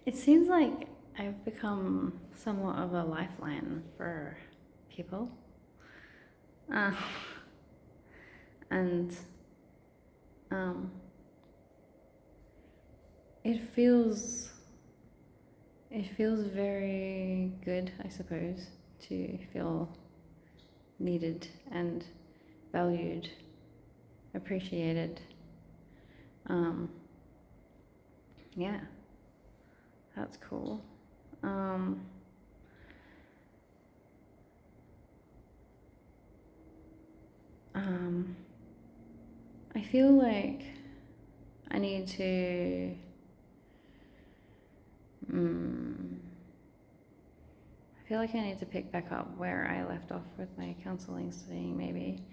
It seems like I've become somewhat of a lifeline for people. Uh, and um, it feels very good, I suppose, to feel needed and valued, appreciated. Um, yeah, that's cool. Um, I feel like I need to I feel like I need to pick back up where I left off with my counseling studying, maybe.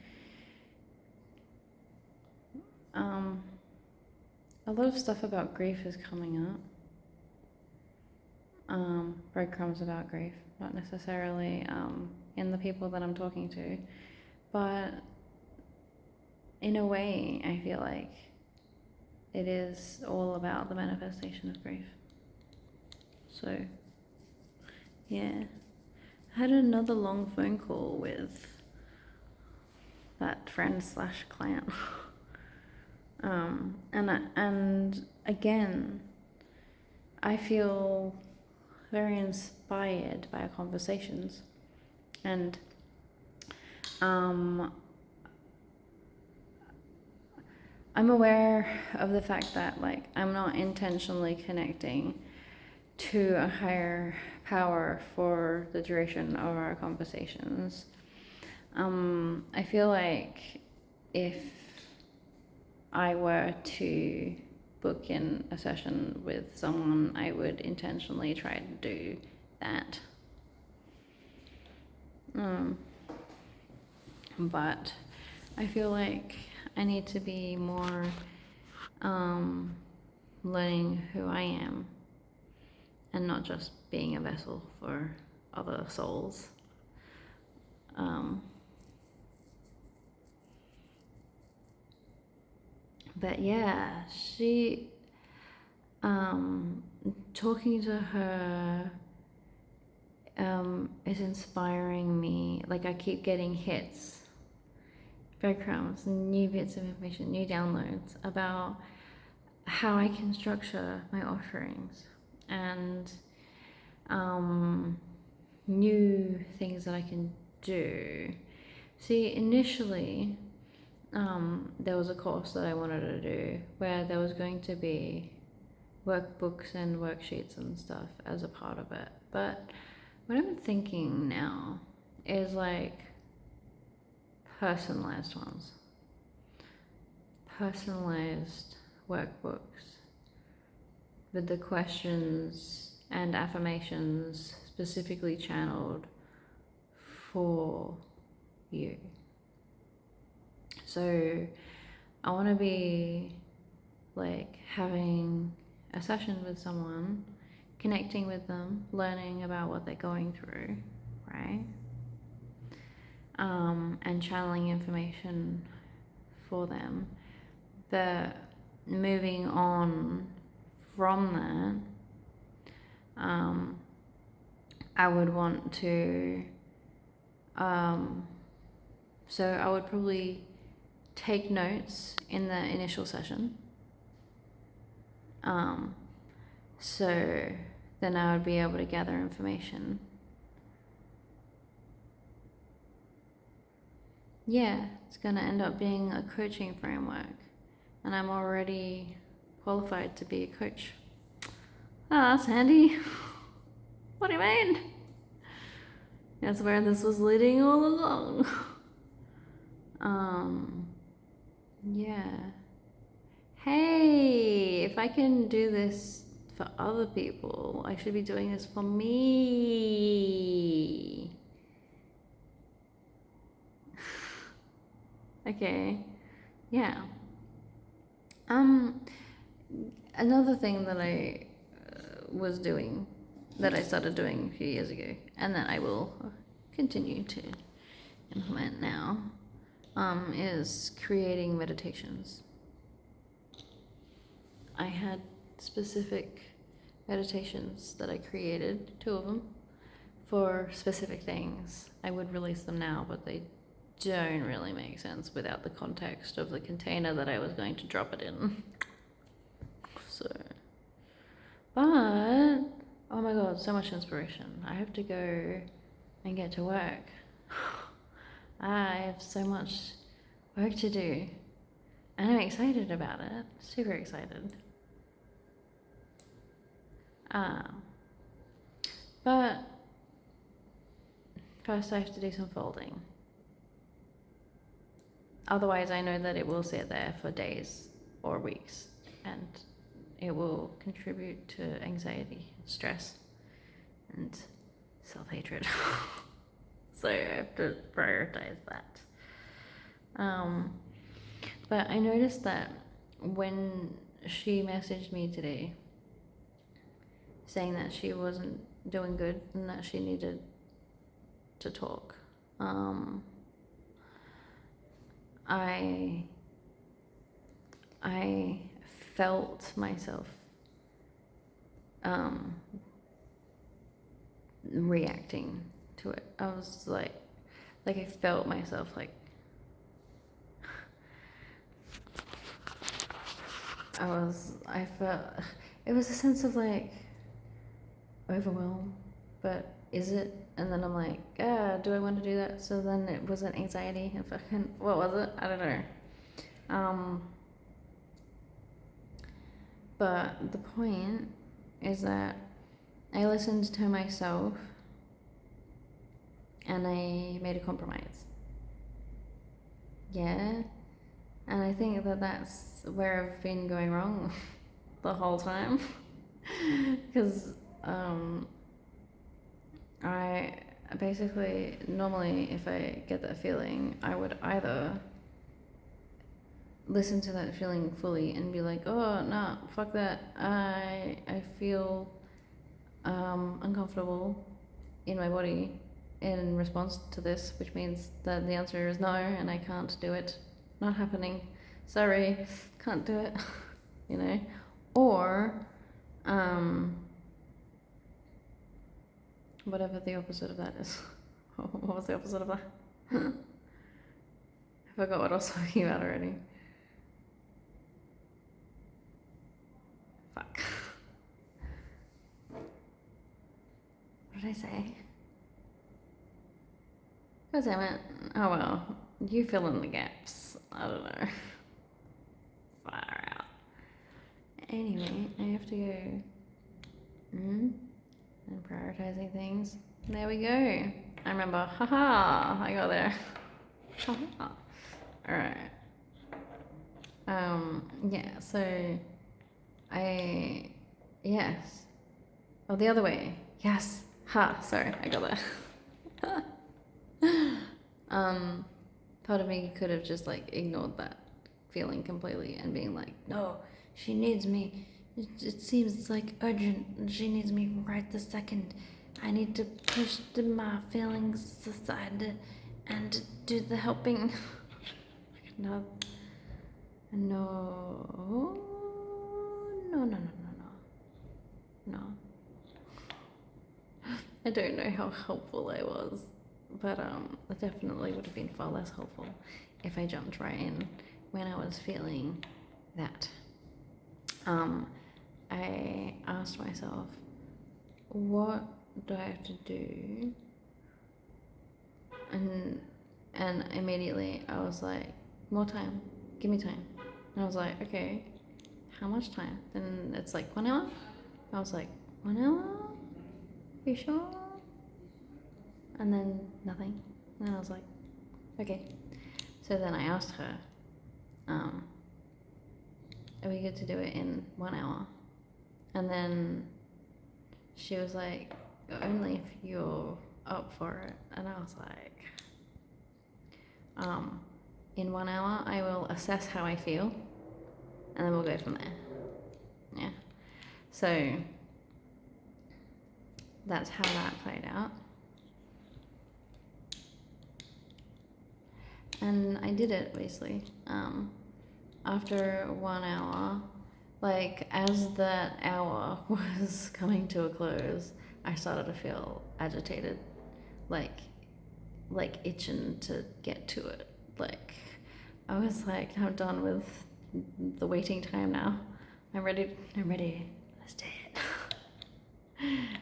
A lot of stuff about grief is coming up. Breadcrumbs about grief, not necessarily in the people that I'm talking to, but in a way, I feel like it is all about the manifestation of grief. So, yeah. I had another long phone call with that friend slash client. And again, I feel very inspired by our conversations, and I'm aware of the fact that, like, I'm not intentionally connecting to a higher power for the duration of our conversations. I feel like if I were to book in a session with someone, I would intentionally try to do that. But I feel like I need to be more learning who I am and not just being a vessel for other souls. But yeah, she, talking to her is inspiring me. Like, I keep getting hits, breadcrumbs, new bits of information, new downloads about how I can structure my offerings, and new things that I can do. See, initially, there was a course that I wanted to do where there was going to be workbooks and worksheets and stuff as a part of it. But what I'm thinking now is like personalized ones, personalized workbooks with the questions and affirmations specifically channeled for you. So I want to be like having a session with someone, connecting with them, learning about what they're going through, right? And channeling information for them. But moving on from that, I would want to, so I would probably take notes in the initial session. So then I would be able to gather information. Yeah, it's going to end up being a coaching framework, and I'm already qualified to be a coach. Ah, that's handy. What do you mean? That's where this was leading all along. Yeah. Hey, if I can do this for other people, I should be doing this for me. Okay. Yeah. Another thing that I was doing, that I started doing a few years ago, and that I will continue to implement now, is creating meditations. I had specific meditations that I created, 2 of them, for specific things. I would release them now, but they don't really make sense without the context of the container that I was going to drop it in. So, but, oh my god, so much inspiration. I have to go and get to work. I have so much work to do, and I'm excited about it, super excited. But first I have to do some folding. Otherwise I know that it will sit there for days or weeks, and it will contribute to anxiety, stress, and self-hatred. So I have to prioritize that. But I noticed that when she messaged me today saying that she wasn't doing good and that she needed to talk, I felt myself reacting to it. I was like I felt myself like I felt it was a sense of like overwhelm, but is it? And then I'm like, do I want to do that? So then it wasn't anxiety and fucking, what was it? I don't know. But the point is that I listened to myself and I made a compromise. Yeah. And I think that that's where I've been going wrong the whole time. Because I basically, normally if I get that feeling, I would either listen to that feeling fully and be like, oh, no, fuck that. I feel uncomfortable in my body in response to this, which means that the answer is no and I can't do it. Not happening. Sorry, can't do it. You know? Or whatever the opposite of that is. What was the opposite of that? I forgot what I was talking about already. Fuck. What did I say? God damn it. Oh well. You fill in the gaps. I don't know. Far out. Anyway, I have to go. And prioritizing things. There we go. I remember. Haha. I got there. Haha. Alright. Yeah, so yes. Oh, the other way. Yes. Ha, sorry, I got there. Part of me could have just like ignored that feeling completely and being like, no, she needs me. It seems like urgent. She needs me right this second. I need to push my feelings aside and do the helping. No. No. No. I don't know how helpful I was, but it definitely would have been far less helpful if I jumped right in when I was feeling that. I asked myself, what do I have to do? And immediately I was like, more time, give me time. And I was like, okay, how much time? Then it's like 1 hour. I was like, 1 hour? You sure? And then nothing. And then I was like, okay. So then I asked her, are we good to do it in 1 hour? And then she was like, only if you're up for it. And I was like, in 1 hour I will assess how I feel and then we'll go from there. Yeah. So that's how that played out. And I did it basically. After 1 hour, like as that hour was coming to a close, I started to feel agitated, like itching to get to it. Like I was like, I'm done with the waiting time now. I'm ready. Let's do it.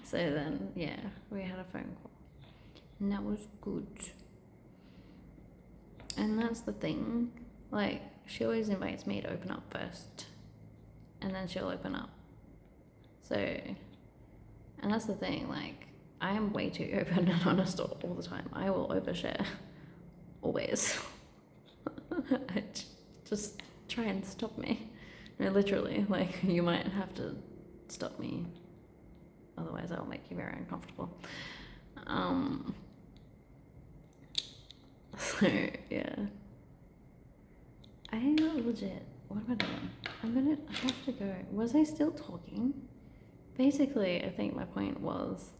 So then, yeah, we had a phone call, and that was good. And that's the thing. Like, she always invites me to open up first, and then she'll open up. So, and that's the thing. Like, I am way too open and honest all the time. I will overshare, always. Just try and stop me. No, literally, like, you might have to stop me, otherwise I'll make you very uncomfortable. So yeah, I legit, what am I doing? I have to go. Was I still talking? Basically, I think my point was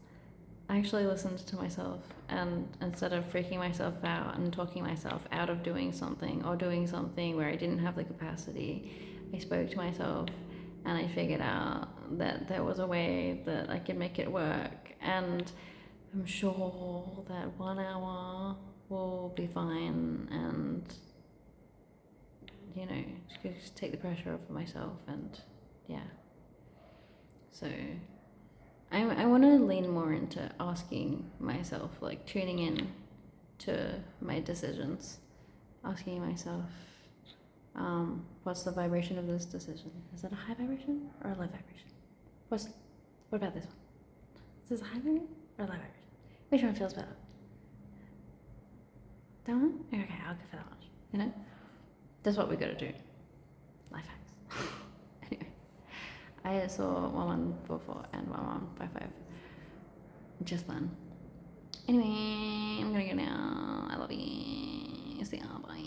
I actually listened to myself, and instead of freaking myself out and talking myself out of doing something or doing something where I didn't have the capacity, I spoke to myself and I figured out that there was a way that I could make it work. And I'm sure that 1 hour will be fine, and you know, just take the pressure off of myself. And yeah, so I want to lean more into asking myself, like tuning in to my decisions, asking myself, what's the vibration of this decision? Is it a high vibration or a low vibration? What about this one? Is this a high vibration or a low vibration? Which one feels better? That one? Okay, I'll go for that one. You know? That's what we gotta do. Life hacks. Anyway, I saw 1144 and 1155 just then. Anyway, I'm gonna go now. I love you. See ya. Bye.